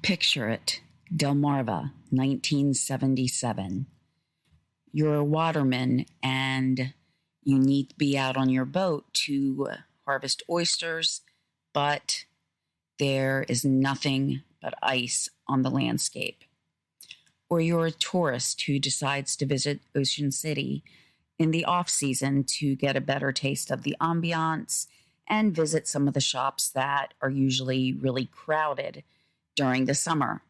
Picture it, Delmarva, 1977. You're a waterman and you need to be out on your boat to harvest oysters, but there is nothing but ice on the landscape. Or you're a tourist who decides to visit Ocean City in the off-season to get a better taste of the ambiance and visit some of the shops that are usually really crowded during the summer.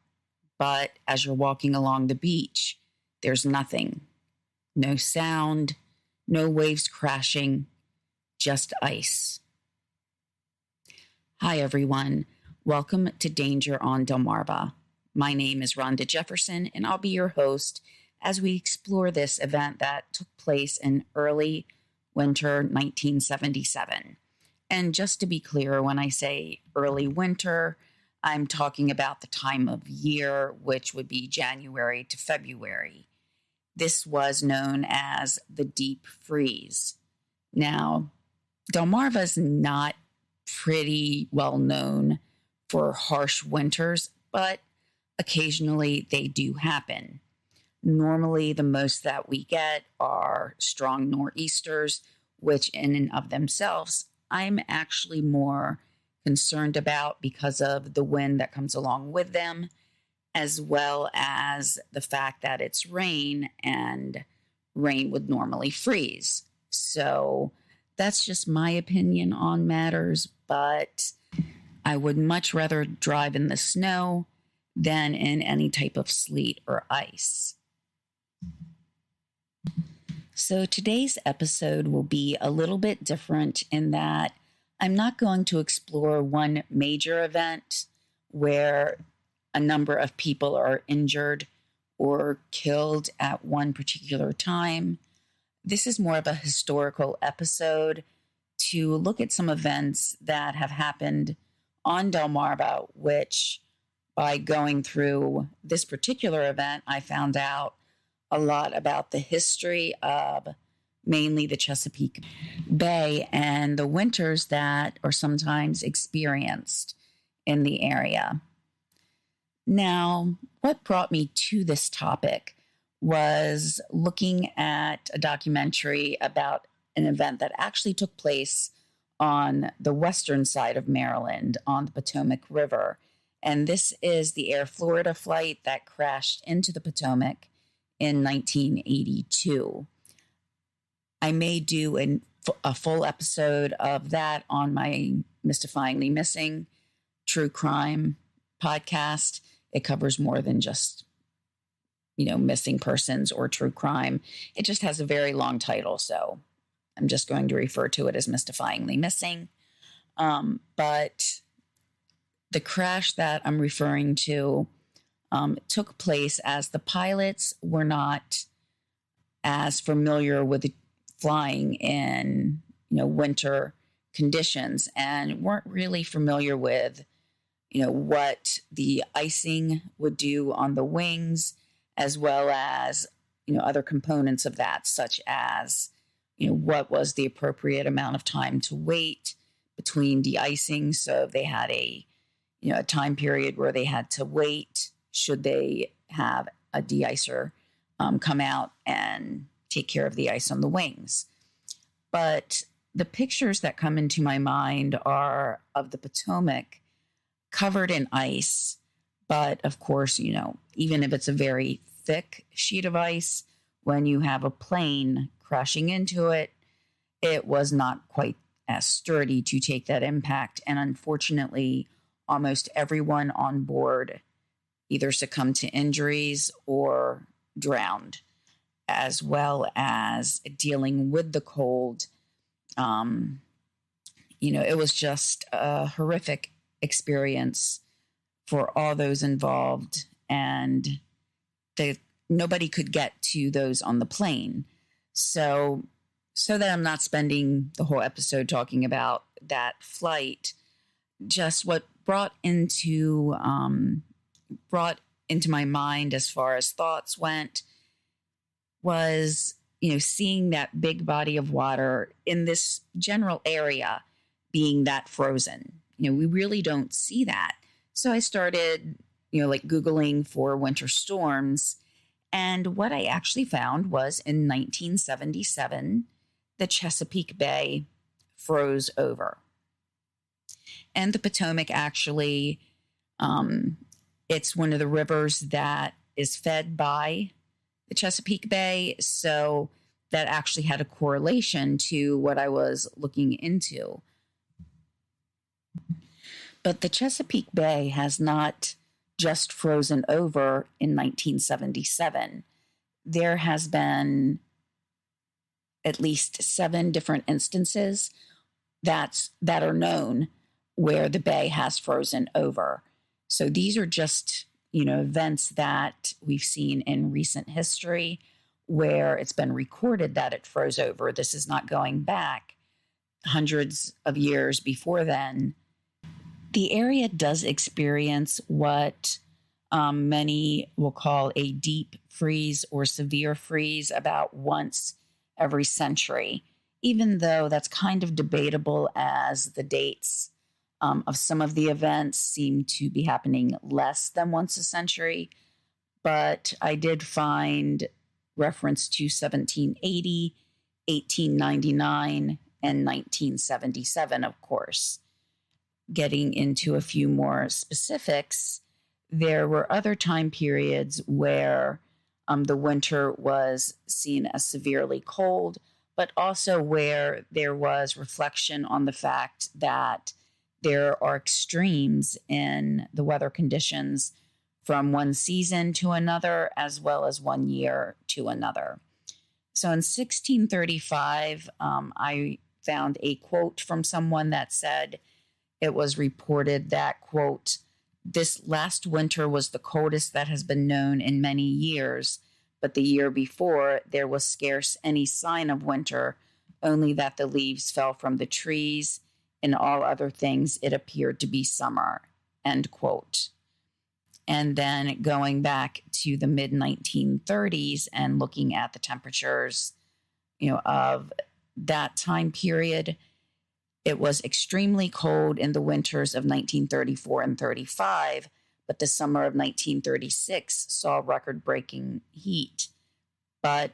But as you're walking along the beach, there's nothing. No sound, no waves crashing, just ice. Hi, everyone. Welcome to Danger on Delmarva. My name is Rhonda Jefferson, and I'll be your host as we explore this event that took place in early winter 1977. And just to be clear, when I say early winter, I'm talking about the time of year, which would be January to February. This was known as the deep freeze. Now, Delmarva is not pretty well known for harsh winters, but occasionally they do happen. Normally, the most that we get are strong nor'easters, which in and of themselves, I'm actually more concerned about because of the wind that comes along with them, as well as the fact that it's rain and rain would normally freeze. So that's just my opinion on matters, but I would much rather drive in the snow than in any type of sleet or ice. So today's episode will be a little bit different in that I'm not going to explore one major event where a number of people are injured or killed at one particular time. This is more of a historical episode to look at some events that have happened on Delmarva, which by going through this particular event, I found out a lot about the history of mainly the Chesapeake Bay and the winters that are sometimes experienced in the area. Now, what brought me to this topic was looking at a documentary about an event that actually took place on the western side of Maryland on the Potomac River. And this is the Air Florida flight that crashed into the Potomac in 1982. I may do a full episode of that on my Mystifyingly Missing true crime podcast. It covers more than just, missing persons or true crime. It just has a very long title, so I'm just going to refer to it as Mystifyingly Missing. But the crash that I'm referring to took place as the pilots were not as familiar with flying in, winter conditions and weren't really familiar with, what the icing would do on the wings, as well as, other components of that, such as, what was the appropriate amount of time to wait between de-icing. So they had a time period where they had to wait should they have a de-icer come out and take care of the ice on the wings. But the pictures that come into my mind are of the Potomac covered in ice. But of course, even if it's a very thick sheet of ice, when you have a plane crashing into it, it was not quite as sturdy to take that impact. And unfortunately, almost everyone on board either succumbed to injuries or drowned, as well as dealing with the cold. It was just a horrific experience for all those involved, and nobody could get to those on the plane. So that I'm not spending the whole episode talking about that flight, just what brought into my mind as far as thoughts went was, seeing that big body of water in this general area being that frozen. We really don't see that. So I started like Googling for winter storms. And what I actually found was in 1977, the Chesapeake Bay froze over. And the Potomac actually, it's one of the rivers that is fed by the Chesapeake Bay. So that actually had a correlation to what I was looking into. But the Chesapeake Bay has not just frozen over in 1977. There has been at least 7 different instances that are known where the bay has frozen over. So these are just, events that we've seen in recent history where it's been recorded that it froze over. This is not going back hundreds of years before then. The area does experience what many will call a deep freeze or severe freeze about once every century, even though that's kind of debatable as the dates of some of the events seem to be happening less than once a century. But I did find reference to 1780, 1899, and 1977, of course. Getting into a few more specifics, there were other time periods where the winter was seen as severely cold, but also where there was reflection on the fact that there are extremes in the weather conditions from one season to another, as well as one year to another. So in 1635, I found a quote from someone that said, it was reported that, quote, "This last winter was the coldest that has been known in many years, but the year before there was scarce any sign of winter, only that the leaves fell from the trees. In all other things, it appeared to be summer," end quote. And then going back to the mid-1930s and looking at the temperatures, of that time period, it was extremely cold in the winters of 1934 and 35, but the summer of 1936 saw record-breaking heat. But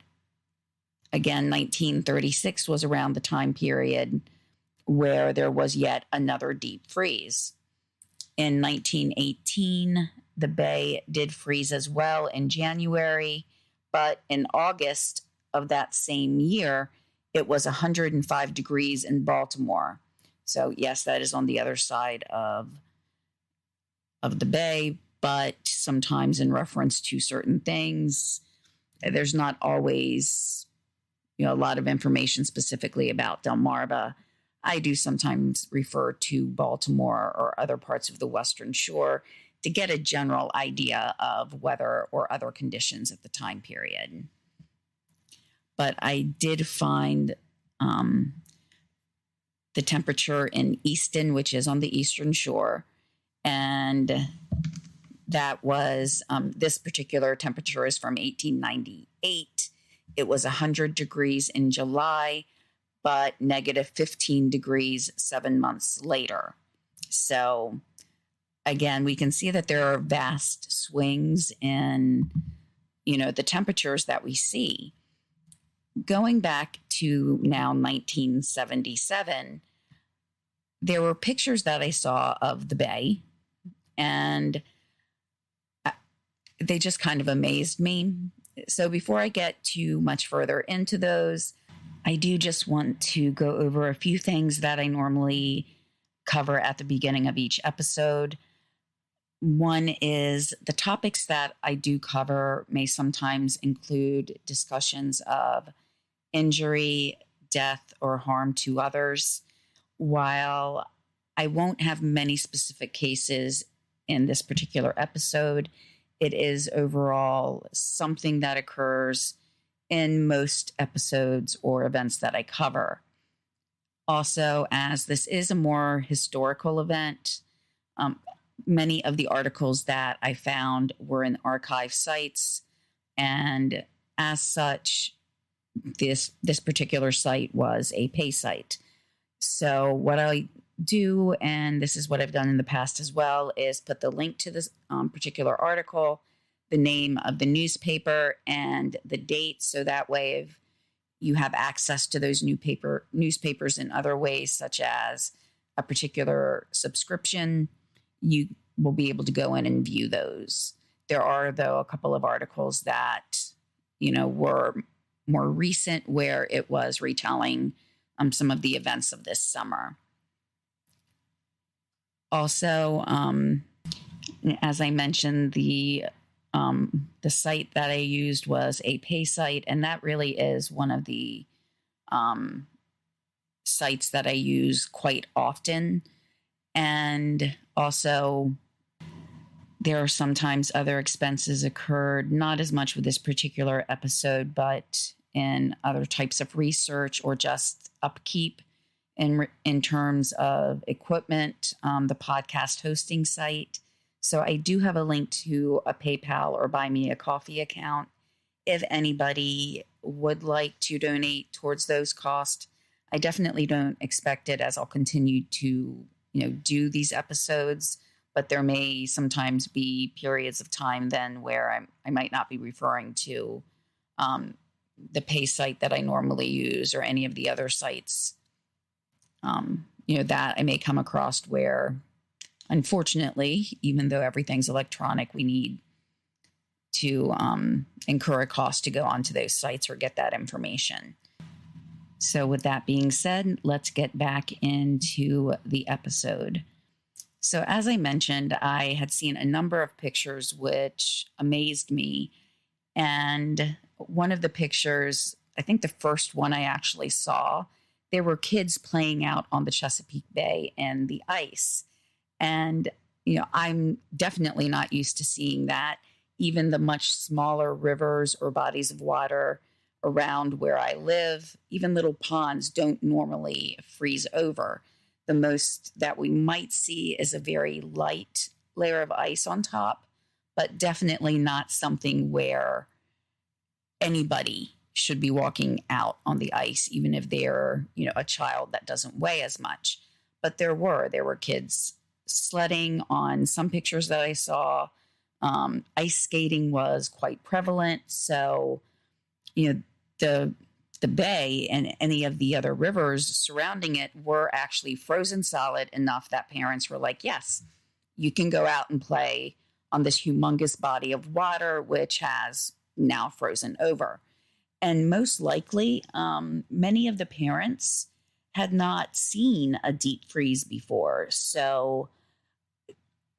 again, 1936 was around the time period where there was yet another deep freeze. In 1918, the bay did freeze as well in January, but in August of that same year, it was 105 degrees in Baltimore. So yes, that is on the other side of the bay, but sometimes in reference to certain things, there's not always, a lot of information specifically about Delmarva. I do sometimes refer to Baltimore or other parts of the Western Shore to get a general idea of weather or other conditions at the time period. But I did find the temperature in Easton, which is on the Eastern Shore, and that was, this particular temperature is from 1898. It was 100 degrees in July, but negative 15 degrees 7 months later. So again, we can see that there are vast swings in, the temperatures that we see. Going back to now 1977, there were pictures that I saw of the bay, and they just kind of amazed me. So before I get too much further into those, I do just want to go over a few things that I normally cover at the beginning of each episode. One is the topics that I do cover may sometimes include discussions of injury, death, or harm to others. While I won't have many specific cases in this particular episode, it is overall something that occurs in most episodes or events that I cover. Also, as this is a more historical event, many of the articles that I found were in archive sites, and as such, this particular site was a pay site. So what I do, and this is what I've done in the past as well, is put the link to this particular article, the name of the newspaper, and the date. So that way, if you have access to those newspapers in other ways, such as a particular subscription, you will be able to go in and view those. There are, though, a couple of articles that, were more recent where it was retelling some of the events of this summer. Also, as I mentioned, the site that I used was a pay site, and that really is one of the sites that I use quite often. And also, there are sometimes other expenses occurred, not as much with this particular episode, but in other types of research or just upkeep in terms of equipment, the podcast hosting site. So I do have a link to a PayPal or Buy Me a Coffee account if anybody would like to donate towards those costs. I definitely don't expect it, as I'll continue to, do these episodes, but there may sometimes be periods of time then where I might not be referring to the pay site that I normally use or any of the other sites, that I may come across where, unfortunately, even though everything's electronic, we need to incur a cost to go onto those sites or get that information. So with that being said, let's get back into the episode. So as I mentioned, I had seen a number of pictures which amazed me. And one of the pictures, I think the first one I actually saw, there were kids playing out on the Chesapeake Bay in the ice. And, I'm definitely not used to seeing that. Even the much smaller rivers or bodies of water around where I live, even little ponds, don't normally freeze over. The most that we might see is a very light layer of ice on top, but definitely not something where anybody should be walking out on the ice, even if they're, a child that doesn't weigh as much. But there were kids sledding on some pictures that I saw. Ice skating was quite prevalent. So, the bay and any of the other rivers surrounding it were actually frozen solid enough that parents were like, yes, you can go out and play on this humongous body of water, which has now frozen over. And most likely, many of the parents had not seen a deep freeze before. So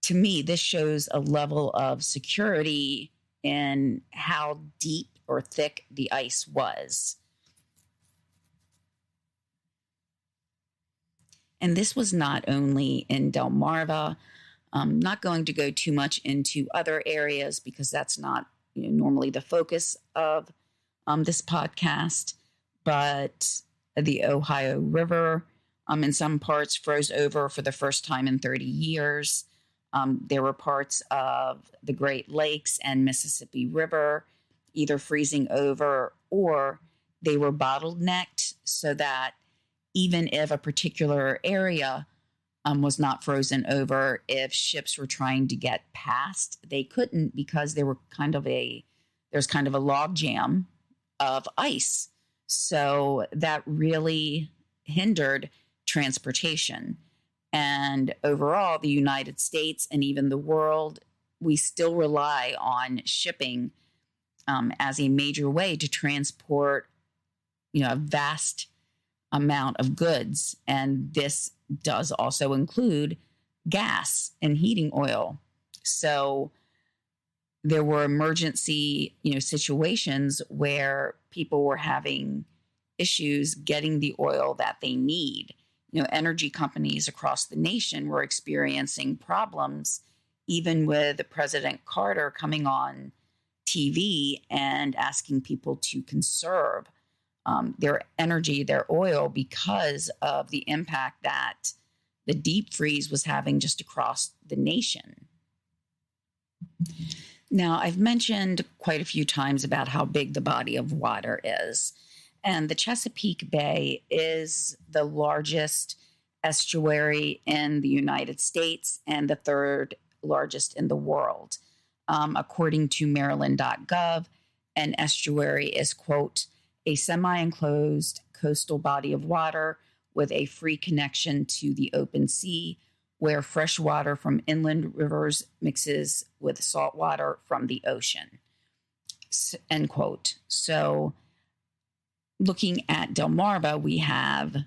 to me, this shows a level of security in how deep or thick the ice was. And this was not only in Delmarva. I'm not going to go too much into other areas because that's not normally the focus of this podcast, but the Ohio River in some parts froze over for the first time in 30 years. There were parts of the Great Lakes and Mississippi River either freezing over or they were bottlenecked so that even if a particular area was not frozen over, if ships were trying to get past, they couldn't because there's kind of a log jam of ice. So that really hindered transportation. And overall, the United States and even the world, we still rely on shipping as a major way to transport, a vast amount of goods. And this does also include gas and heating oil. So there were emergency, situations where people were having issues getting the oil that they need. Energy companies across the nation were experiencing problems, even with President Carter coming on TV and asking people to conserve their energy, their oil, because of the impact that the deep freeze was having just across the nation. Now, I've mentioned quite a few times about how big the body of water is, and the Chesapeake Bay is the largest estuary in the United States and the third largest in the world. According to Maryland.gov, an estuary is, quote, a semi-enclosed coastal body of water with a free connection to the open sea, where fresh water from inland rivers mixes with salt water from the ocean, end quote. So looking at Delmarva, we have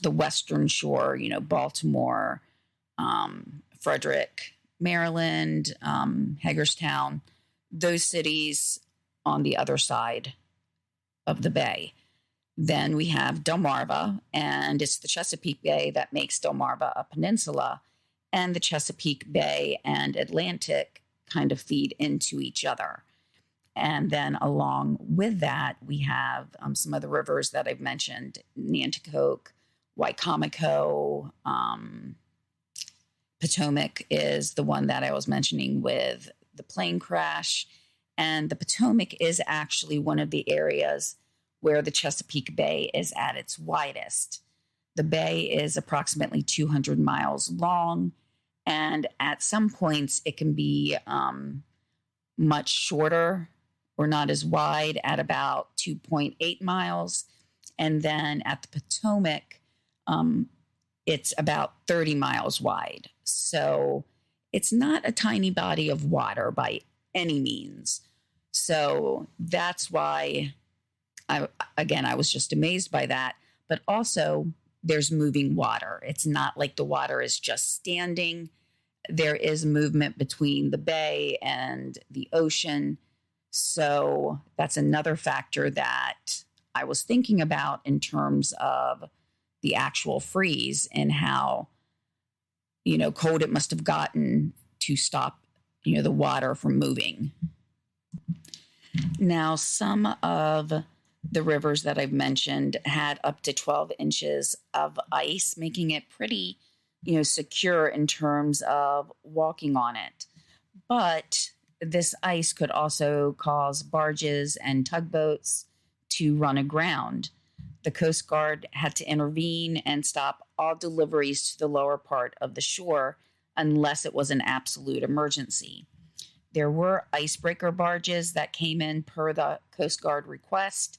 the western shore, Baltimore, Frederick, Maryland, Hagerstown, those cities on the other side of the bay. Then we have Delmarva, and it's the Chesapeake Bay that makes Delmarva a peninsula, and the Chesapeake Bay and Atlantic kind of feed into each other. And then along with that, we have some of the rivers that I've mentioned, Nanticoke, Wicomico, Potomac is the one that I was mentioning with the plane crash. And the Potomac is actually one of the areas where the Chesapeake Bay is at its widest. The bay is approximately 200 miles long, and at some points it can be much shorter or not as wide at about 2.8 miles. And then at the Potomac, it's about 30 miles wide. So it's not a tiny body of water by any means. So that's why I was just amazed by that. But also, there's moving water. It's not like the water is just standing. There is movement between the bay and the ocean. So that's another factor that I was thinking about in terms of the actual freeze and how, cold it must have gotten to stop, the water from moving. Now, some of the rivers that I've mentioned had up to 12 inches of ice, making it pretty, secure in terms of walking on it. But this ice could also cause barges and tugboats to run aground. The Coast Guard had to intervene and stop all deliveries to the lower part of the shore unless it was an absolute emergency. There were icebreaker barges that came in per the Coast Guard request,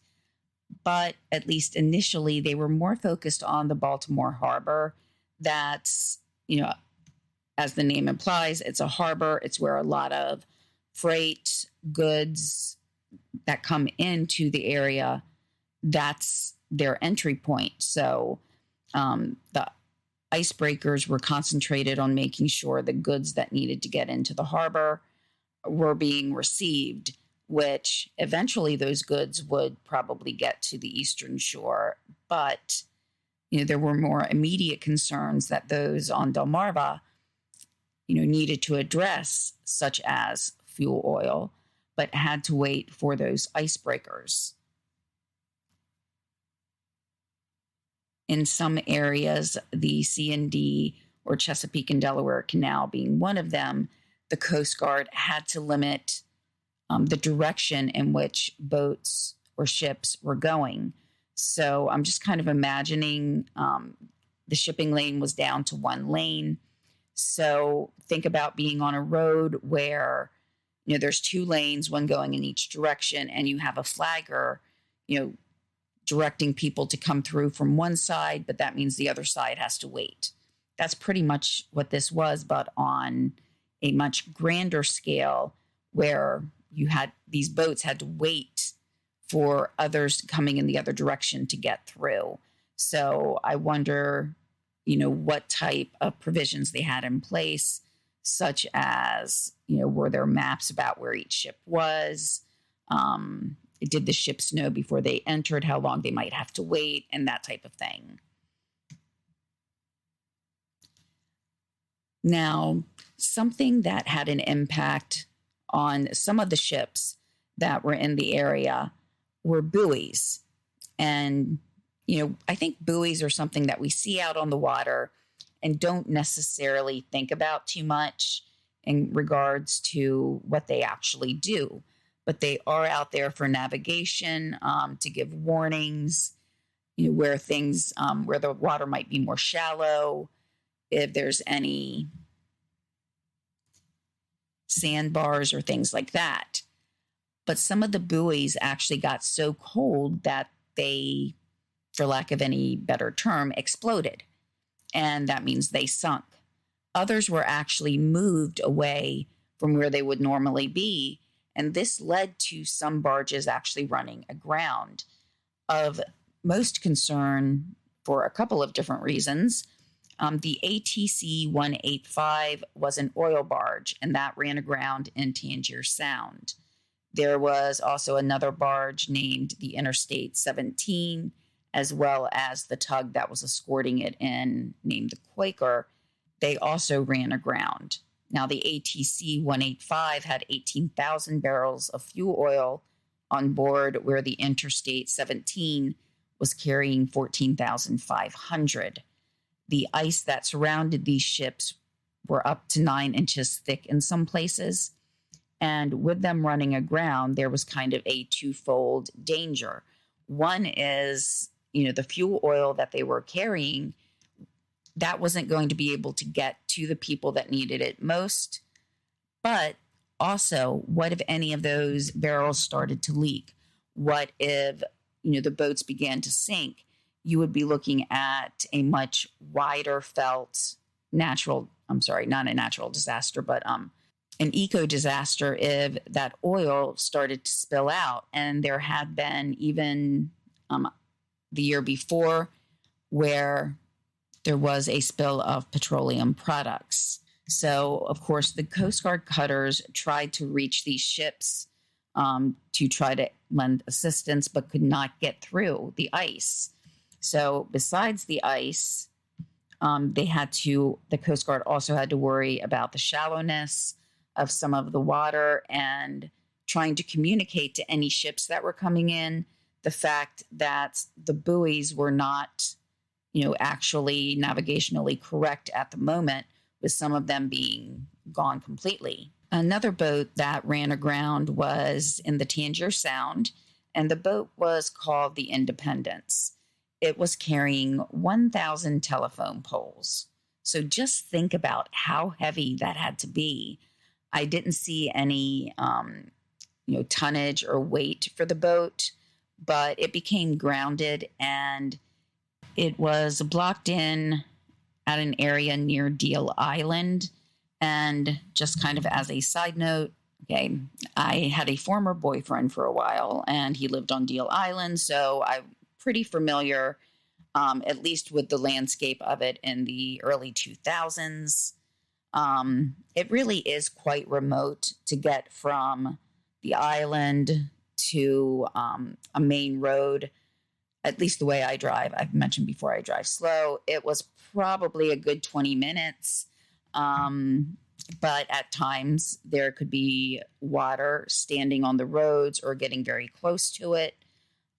but at least initially they were more focused on the Baltimore harbor. That's, as the name implies, it's a harbor. It's where a lot of freight, goods that come into the area, that's their entry point. So the icebreakers were concentrated on making sure the goods that needed to get into the harbor were being received, which eventually those goods would probably get to the eastern shore. But, there were more immediate concerns that those on Delmarva, needed to address, such as fuel oil, but had to wait for those icebreakers. In some areas, the C&D or Chesapeake and Delaware Canal being one of them, the Coast Guard had to limit the direction in which boats or ships were going. So I'm just kind of imagining the shipping lane was down to one lane. So think about being on a road where, there's two lanes, one going in each direction, and you have a flagger, directing people to come through from one side, but that means the other side has to wait. That's pretty much what this was, but on a much grander scale where these boats had to wait for others coming in the other direction to get through. So I wonder, what type of provisions they had in place, such as, were there maps about where each ship was? Did the ships know before they entered how long they might have to wait, and that type of thing? Now, something that had an impact on some of the ships that were in the area were buoys. And, I think buoys are something that we see out on the water and don't necessarily think about too much in regards to what they actually do. But they are out there for navigation, to give warnings, where things, where the water might be more shallow, if there's any sandbars or things like that. But some of the buoys actually got so cold that they, for lack of any better term, exploded. And that means they sunk. Others were actually moved away from where they would normally be. And this led to some barges actually running aground. Of most concern for a couple of different reasons, the ATC 185 was an oil barge, and that ran aground in Tangier Sound. There was also another barge named the Interstate 17, as well as the tug that was escorting it in, named the Quaker. They also ran aground. Now, the ATC 185 had 18,000 barrels of fuel oil on board, where the Interstate 17 was carrying 14,500. The ice that surrounded these ships were up to 9 inches thick in some places. And with them running aground, there was kind of a twofold danger. One is, the fuel oil that they were carrying, that wasn't going to be able to get to the people that needed it most. But also, what if any of those barrels started to leak? What if, the boats began to sink? You would be looking at a much wider felt not a natural disaster, but an eco disaster if that oil started to spill out. And there had been even the year before where there was a spill of petroleum products. So, of course, the Coast Guard cutters tried to reach these ships to try to lend assistance, but could not get through the ice. So besides the ice, the Coast Guard also had to worry about the shallowness of some of the water and trying to communicate to any ships that were coming in the fact that the buoys were not, actually navigationally correct at the moment, with some of them being gone completely. Another boat that ran aground was in the Tangier Sound, and the boat was called the Independence. It was carrying 1,000 telephone poles. So just think about how heavy that had to be. I didn't see any, tonnage or weight for the boat, but it became grounded, and it was blocked in at an area near Deal Island. And just kind of as a side note, okay, I had a former boyfriend for a while, and he lived on Deal Island, so I'm pretty familiar, at least with the landscape of it in the early 2000s. It really is quite remote to get from the island to a main road, at least the way I drive. I've mentioned before I drive slow. It was probably a good 20 minutes. But at times there could be water standing on the roads or getting very close to it.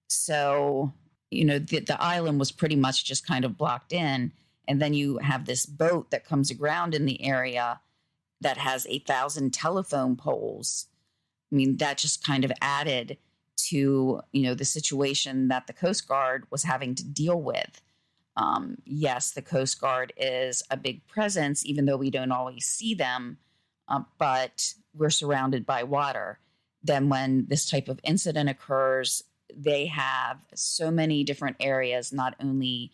So, the island was pretty much just kind of blocked in. And then you have this boat that comes aground in the area that has 1,000 telephone poles. I mean, that just kind of added to, the situation that the Coast Guard was having to deal with. Yes, the Coast Guard is a big presence, even though we don't always see them, but we're surrounded by water. Then when this type of incident occurs, they have so many different areas, not only,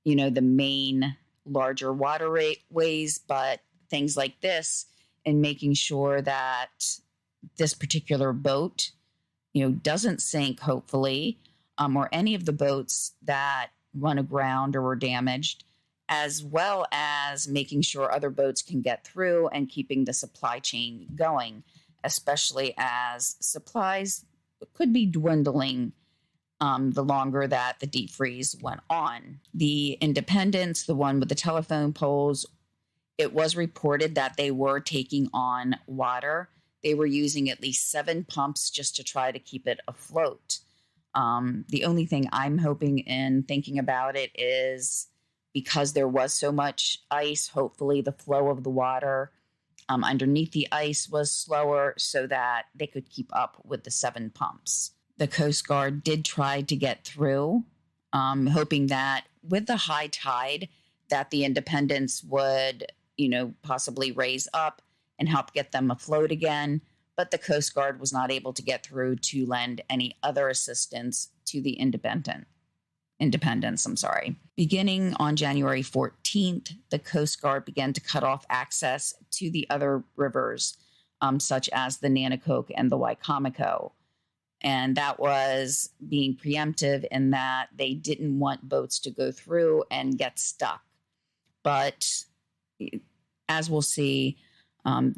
the main larger waterways, but things like this, and making sure that this particular boat, doesn't sink, hopefully, or any of the boats that run aground or were damaged, as well as making sure other boats can get through and keeping the supply chain going, especially as supplies could be dwindling the longer that the deep freeze went on. The Independence, the one with the telephone poles, it was reported that they were taking on water. They were using at least 7 pumps just to try to keep it afloat. The only thing I'm hoping and thinking about it is because there was so much ice, hopefully the flow of the water underneath the ice was slower so that they could keep up with the 7 pumps. The Coast Guard did try to get through hoping that with the high tide that the Independence would, possibly raise up and help get them afloat again. But the Coast Guard was not able to get through to lend any other assistance to the Independence. Beginning on January 14th, the Coast Guard began to cut off access to the other rivers, such as the Nanticoke and the Wicomico. And that was being preemptive in that they didn't want boats to go through and get stuck. But as we'll see,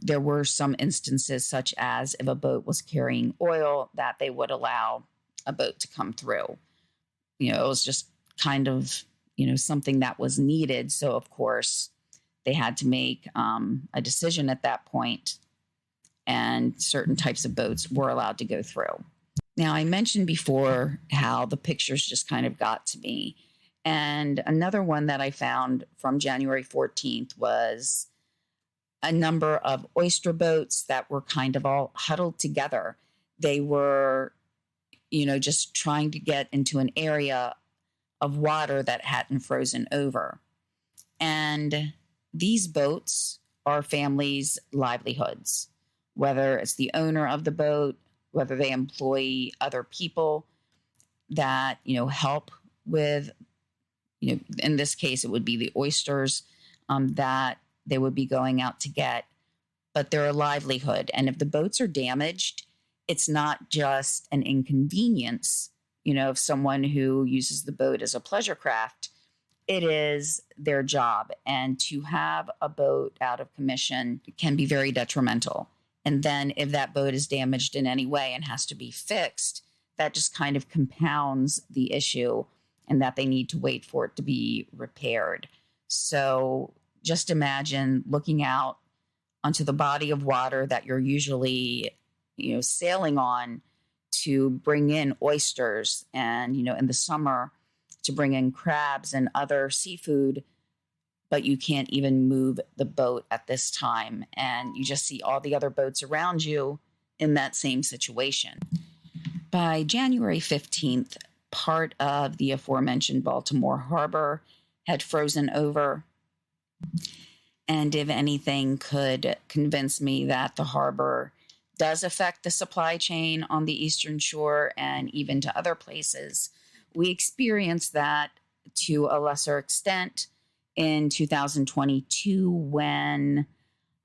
there were some instances, such as if a boat was carrying oil, that they would allow a boat to come through. It was just kind of, something that was needed. So, of course, they had to make a decision at that point, and certain types of boats were allowed to go through. Now, I mentioned before how the pictures just kind of got to me. And another one that I found from January 14th was a number of oyster boats that were kind of all huddled together. They were, just trying to get into an area of water that hadn't frozen over. And these boats are families' livelihoods, whether it's the owner of the boat, whether they employ other people that, help with, in this case, it would be the oysters that they would be going out to get, but they're a livelihood. And if the boats are damaged, it's not just an inconvenience, of someone who uses the boat as a pleasure craft. It is their job. And to have a boat out of commission can be very detrimental. And then if that boat is damaged in any way and has to be fixed, that just kind of compounds the issue, and that they need to wait for it to be repaired. So just imagine looking out onto the body of water that you're usually, sailing on to bring in oysters, and, in the summer to bring in crabs and other seafood, but you can't even move the boat at this time. And you just see all the other boats around you in that same situation. By January 15th, part of the aforementioned Baltimore Harbor had frozen over. And if anything could convince me that the harbor does affect the supply chain on the Eastern Shore and even to other places, we experienced that to a lesser extent in 2022 when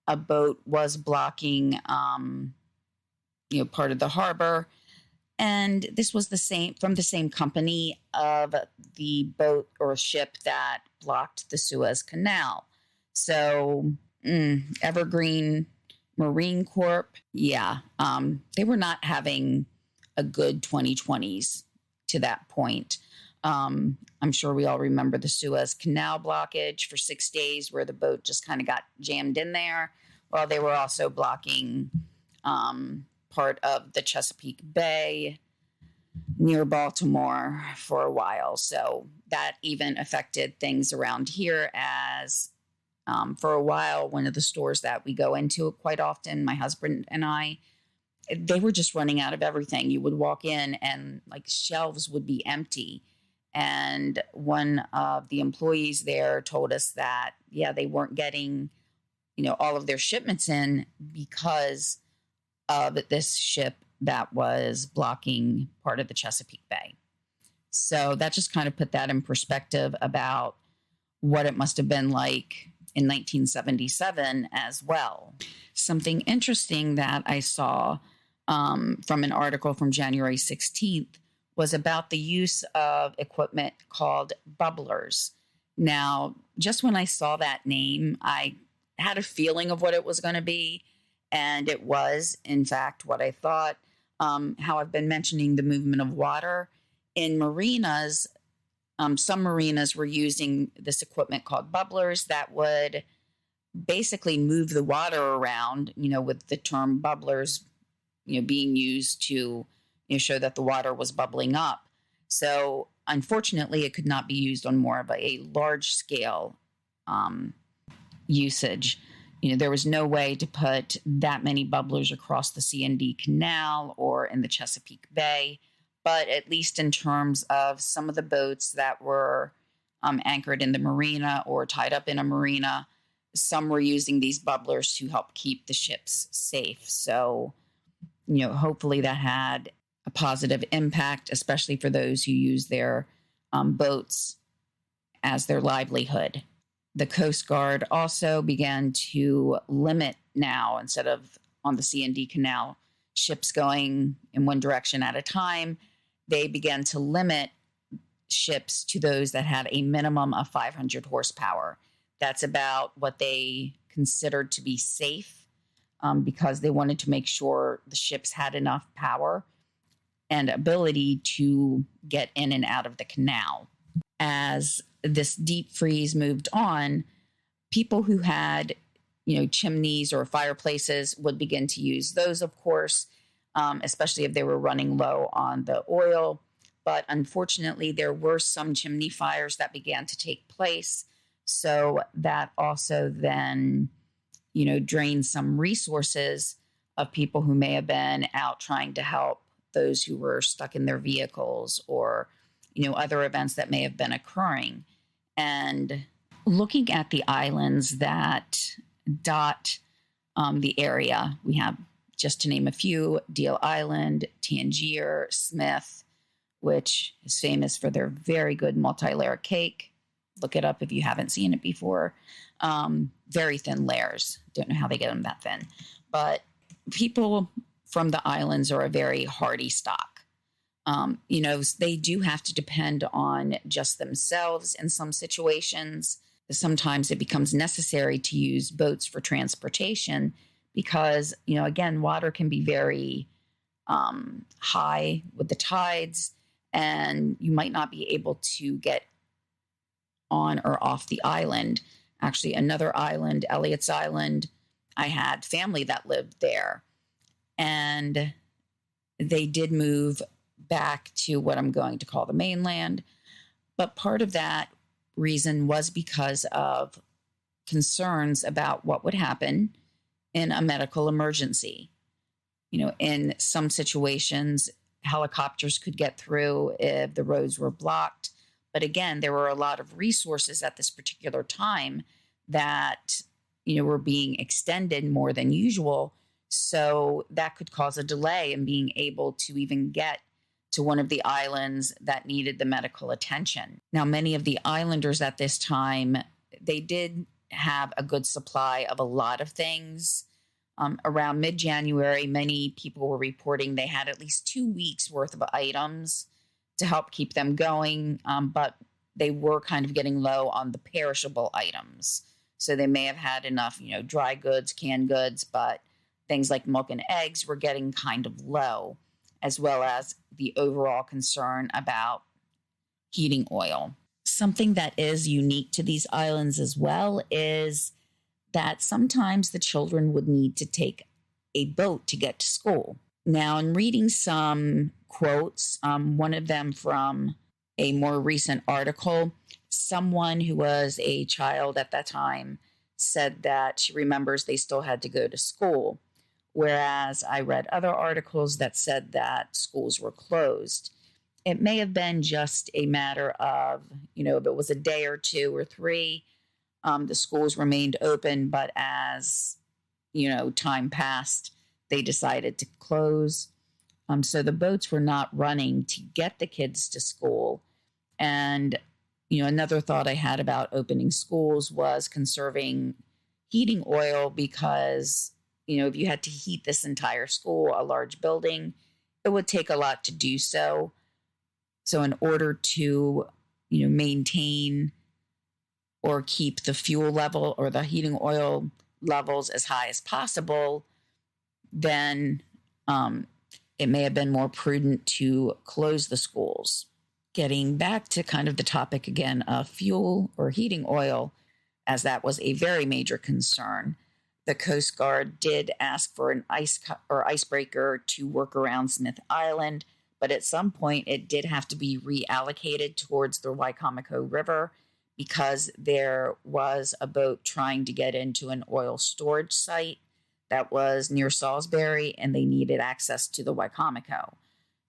a boat was blocking, part of the harbor. And this was from the same company of the boat or ship that blocked the Suez Canal. So Evergreen Marine Corp, they were not having a good 2020s to that point. I'm sure we all remember the Suez Canal blockage for 6 days where the boat just kind of got jammed in there. Well, they were also blocking part of the Chesapeake Bay near Baltimore for a while. So that even affected things around here as for a while, one of the stores that we go into quite often, my husband and I, they were just running out of everything. You would walk in and shelves would be empty. And one of the employees there told us that, they weren't getting, all of their shipments in because of this ship that was blocking part of the Chesapeake Bay. So that just kind of put that in perspective about what it must have been like in 1977 as well. Something interesting that I saw from an article from January 16th was about the use of equipment called bubblers. Now, just when I saw that name, I had a feeling of what it was going to be, and it was, in fact, what I thought. How I've been mentioning the movement of water in marinas. Some marinas were using this equipment called bubblers that would basically move the water around, with the term bubblers, being used to show that the water was bubbling up. So unfortunately, it could not be used on more of a large scale usage. There was no way to put that many bubblers across the C&D Canal or in the Chesapeake Bay. But at least in terms of some of the boats that were anchored in the marina or tied up in a marina, some were using these bubblers to help keep the ships safe. So, hopefully that had a positive impact, especially for those who use their boats as their livelihood. The Coast Guard also began to limit now, instead of on the C&D Canal, ships going in one direction at a time, they began to limit ships to those that had a minimum of 500 horsepower. That's about what they considered to be safe, because they wanted to make sure the ships had enough power and ability to get in and out of the canal. As this deep freeze moved on, people who had, chimneys or fireplaces would begin to use those, of course, especially if they were running low on the oil. But unfortunately, there were some chimney fires that began to take place. So that also then, drained some resources of people who may have been out trying to help those who were stuck in their vehicles, or, other events that may have been occurring. And looking at the islands that dot the area, we have, just to name a few, Deal Island, Tangier, Smith, which is famous for their very good multi-layer cake. Look it up if you haven't seen it before. Very thin layers. Don't know how they get them that thin. But people from the islands are a very hardy stock. They do have to depend on just themselves in some situations. Sometimes it becomes necessary to use boats for transportation because, again, water can be very high with the tides, and you might not be able to get on or off the island. Actually, another island, Elliott's Island, I had family that lived there, and they did move back to what I'm going to call the mainland. But part of that reason was because of concerns about what would happen in a medical emergency. In some situations, helicopters could get through if the roads were blocked. But again, there were a lot of resources at this particular time that, were being extended more than usual. So that could cause a delay in being able to even get to one of the islands that needed the medical attention. Now, many of the islanders at this time, they did have a good supply of a lot of things. Around mid-January, many people were reporting they had at least 2 weeks worth of items to help keep them going, but they were kind of getting low on the perishable items. So they may have had enough, dry goods, canned goods, but things like milk and eggs were getting kind of low, as well as the overall concern about heating oil. Something that is unique to these islands as well is that sometimes the children would need to take a boat to get to school. Now, in reading some quotes, one of them from a more recent article, someone who was a child at that time said that she remembers they still had to go to school. Whereas I read other articles that said that schools were closed. It may have been just a matter of, if it was a day or 2 or 3, the schools remained open. But as, time passed, they decided to close. So the boats were not running to get the kids to school. And, another thought I had about opening schools was conserving heating oil because, if you had to heat this entire school, a large building, it would take a lot to do so. So in order to, maintain or keep the fuel level or the heating oil levels as high as possible, then it may have been more prudent to close the schools. Getting back to kind of the topic again of fuel or heating oil, as that was a very major concern, the Coast Guard did ask for an icebreaker to work around Smith Island, but at some point it did have to be reallocated towards the Wicomico River because there was a boat trying to get into an oil storage site that was near Salisbury, and they needed access to the Wicomico.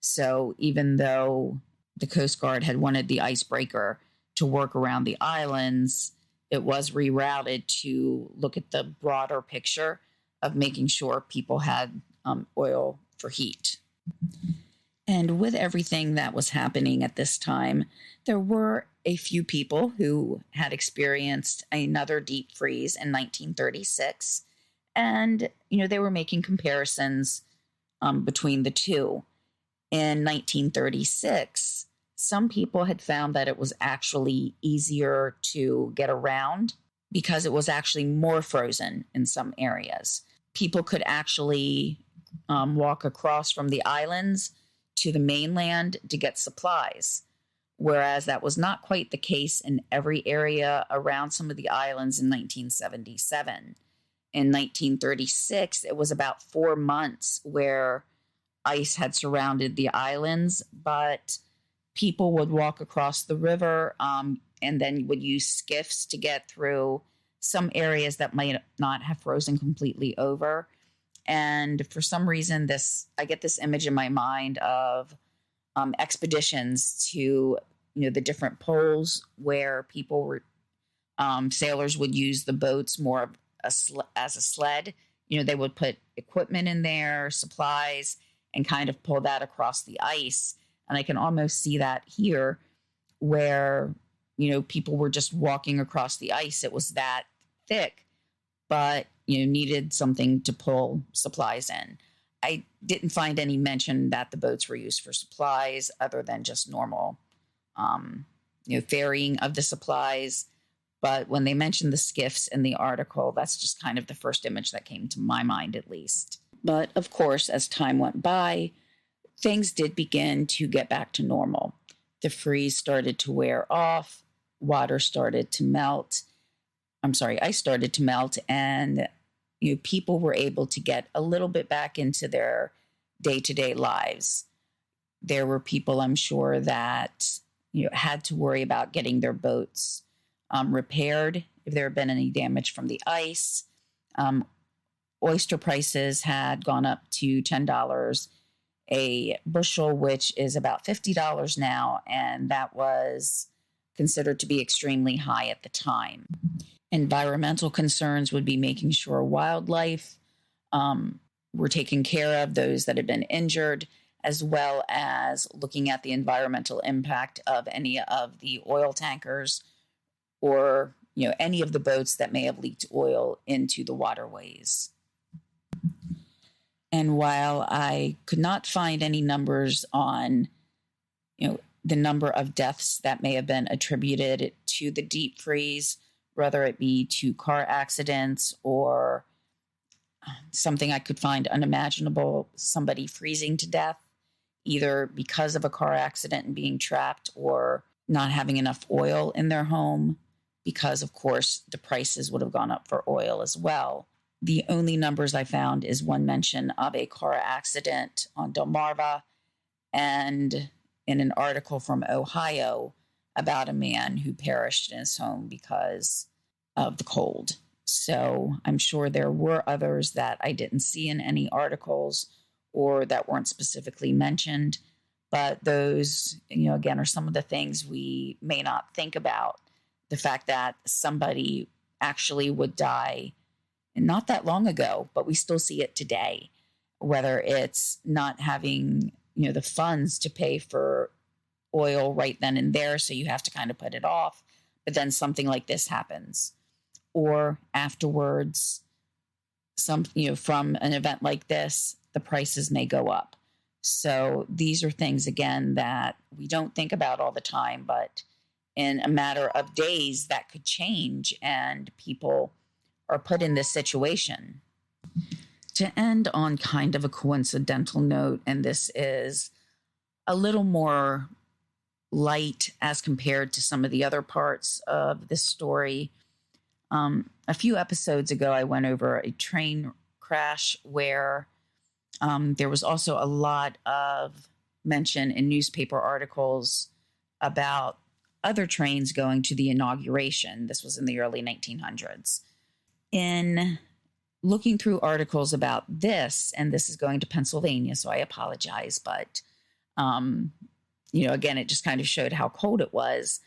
So even though the Coast Guard had wanted the icebreaker to work around the islands, it was rerouted to look at the broader picture of making sure people had oil for heat. And with everything that was happening at this time, there were a few people who had experienced another deep freeze in 1936. And, they were making comparisons between the two. In 1936, some people had found that it was actually easier to get around because it was actually more frozen in some areas. People could actually walk across from the islands to the mainland to get supplies, whereas that was not quite the case in every area around some of the islands in 1977. In 1936, it was about 4 months where ice had surrounded the islands, but people would walk across the river and then would use skiffs to get through some areas that might not have frozen completely over. And for some reason, I get this image in my mind of expeditions to, the different poles where people were, sailors would use the boats more as a sled. They would put equipment in there, supplies, and kind of pull that across the ice. And I can almost see that here where, people were just walking across the ice. It was that thick, but, needed something to pull supplies in. I didn't find any mention that the boats were used for supplies other than just normal, ferrying of the supplies. But when they mentioned the skiffs in the article, that's just kind of the first image that came to my mind, at least. But of course, as time went by, things did begin to get back to normal. The freeze started to wear off, ice started to melt, and people were able to get a little bit back into their day-to-day lives. There were people, I'm sure, that had to worry about getting their boats repaired if there had been any damage from the ice. Oyster prices had gone up to $10 a bushel, which is about $50 now, and that was considered to be extremely high at the time. Environmental concerns would be making sure wildlife were taken care of, those that had been injured, as well as looking at the environmental impact of any of the oil tankers or any of the boats that may have leaked oil into the waterways. And while I could not find any numbers on, the number of deaths that may have been attributed to the deep freeze, whether it be to car accidents or something I could find unimaginable, somebody freezing to death, either because of a car accident and being trapped or not having enough oil in their home, because, of course, the prices would have gone up for oil as well. The only numbers I found is one mention of a car accident on Delmarva and in an article from Ohio about a man who perished in his home because of the cold. So I'm sure there were others that I didn't see in any articles or that weren't specifically mentioned. But those, again, are some of the things we may not think about. The fact that somebody actually would die not that long ago, but we still see it today, whether it's not having, the funds to pay for oil right then and there, so you have to kind of put it off, but then something like this happens. Or afterwards, from an event like this, the prices may go up. So these are things, again, that we don't think about all the time, but in a matter of days that could change and people are put in this situation. To end on kind of a coincidental note, and this is a little more light as compared to some of the other parts of this story. A few episodes ago, I went over a train crash where there was also a lot of mention in newspaper articles about other trains going to the inauguration. This was in the early 1900s. In looking through articles about this, and this is going to Pennsylvania, so I apologize, but Again, it just kind of showed how cold it was.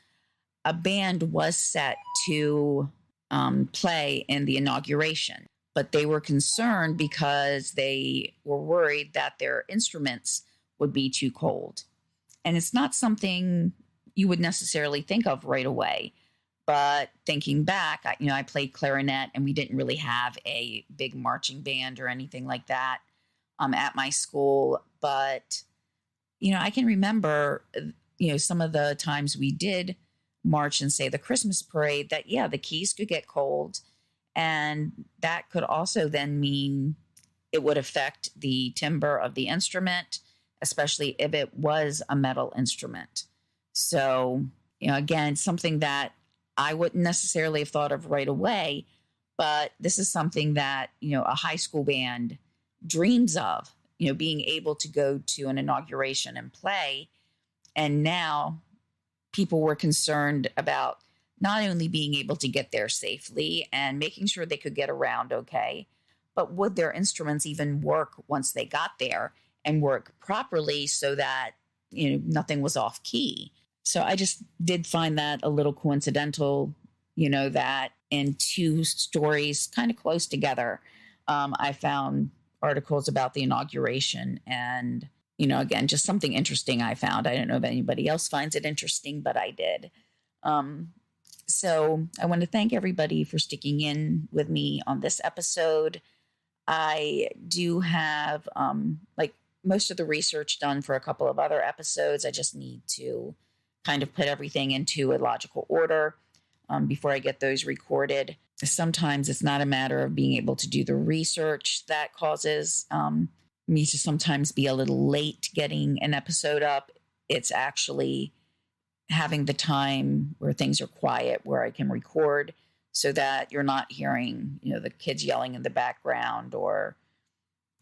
A band was set to play in the inauguration, but they were concerned because they were worried that their instruments would be too cold. And it's not something you would necessarily think of right away. But thinking back, I played clarinet, and we didn't really have a big marching band or anything like that at my school. But, I can remember, some of the times we did march and say the Christmas parade that, yeah, the keys could get cold. And that could also then mean it would affect the timbre of the instrument, especially if it was a metal instrument. So, again, something that I wouldn't necessarily have thought of right away, but this is something that, a high school band dreams of, being able to go to an inauguration and play. And now people were concerned about not only being able to get there safely and making sure they could get around okay, but would their instruments even work once they got there and work properly so that, nothing was off key. So I just did find that a little coincidental, that in two stories kind of close together, I found articles about the inauguration. And, again, just something interesting I found. I don't know if anybody else finds it interesting, but I did. So I want to thank everybody for sticking in with me on this episode. I do have most of the research done for a couple of other episodes. I just need to kind of put everything into a logical order before I get those recorded. Sometimes it's not a matter of being able to do the research that causes me to sometimes be a little late getting an episode up. It's actually having the time where things are quiet, where I can record so that you're not hearing, the kids yelling in the background or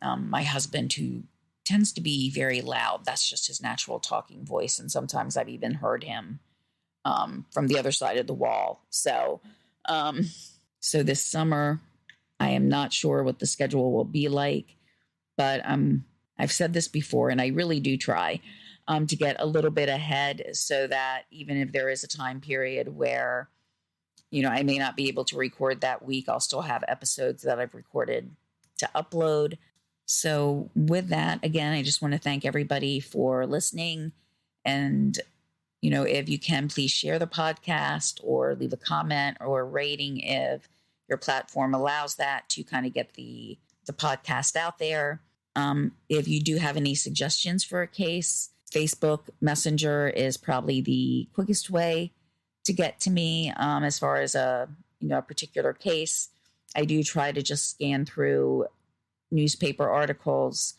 my husband, who tends to be very loud. That's just his natural talking voice. And sometimes I've even heard him from the other side of the wall. So this summer, I am not sure what the schedule will be like, but I've said this before, and I really do try to get a little bit ahead so that even if there is a time period where, I may not be able to record that week, I'll still have episodes that I've recorded to upload. So with that, again, I just want to thank everybody for listening. And, if you can, please share the podcast or leave a comment or a rating if your platform allows that to kind of get the podcast out there. If you do have any suggestions for a case, Facebook Messenger is probably the quickest way to get to me as far as a particular case. I do try to just scan through newspaper articles,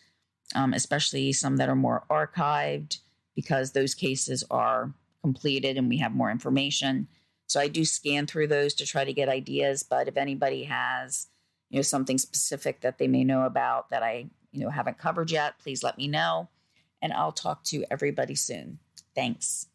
especially some that are more archived, because those cases are completed and we have more information. So I do scan through those to try to get ideas. But if anybody has, something specific that they may know about that I, haven't covered yet, please let me know. And I'll talk to everybody soon. Thanks.